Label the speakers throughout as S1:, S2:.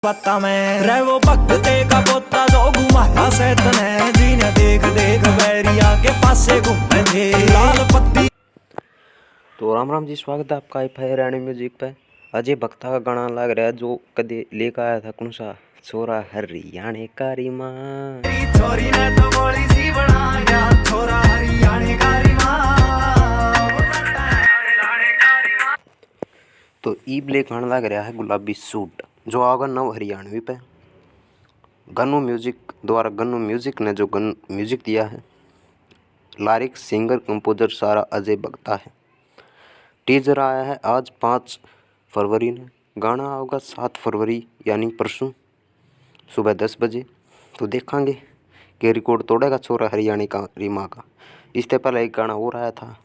S1: पता में रे वो भक्ते का पोता जो घुमाया सैतन है जीने देख देख बैरिया के पासे घूमे थे लाल पत्ती।
S2: तो राम राम जी, स्वागत है आपका हरियाणा म्यूजिक पे। अजय भक्ता का गाना लग रहा है जो कदे लेकर आया था कौन सा छोरा हरियाणा का रीमा।
S1: छोरी ने तो बोली सी बना गया छोरा हरियाणा का रीमा।
S2: तो ई ब्लैक गाना लग रहा है गुलाबी सूट जो आगा नव हरियाणवी पे। गन्नू म्यूजिक द्वारा गन्नू म्यूजिक ने जो म्यूजिक दिया है, लारिक सिंगर कंपोजर सारा अजय भक्ता है। टीजर आया है आज 5 फरवरी ने, गाना होगा 7 फरवरी यानी परसों सुबह 10 बजे। तो देखेंगे कि रिकॉर्ड तोड़ेगा छोरा हरियाणा का रीमा का। इससे पहले एक गाना और आया था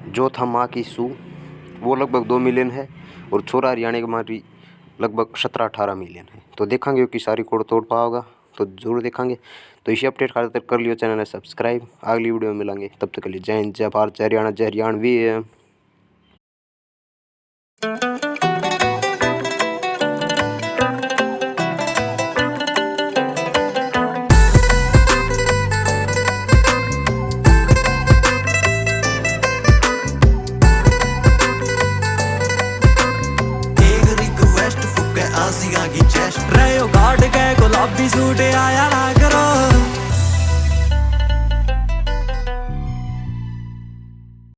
S2: जो था माँ की सू, वो लगभग 2 मिलियन है और छोरा हरियाणा की मारी लगभग 17-18 मिलियन है। तो देखेंगे कि सारी रिकॉर्ड तोड़ पाओगा तो जरूर देखेंगे। तो इसी अपडेट खातिर कर लियो चैनल है सब्सक्राइब। अगली वीडियो में मिलेंगे, तब तक के लिए जय हिंद, जय भारत, जय हरियाणा, जय हरियाणवी।
S1: आसिया की चेस्ट रहे हो गार्ड के गुलाबी सूट आया ना करो।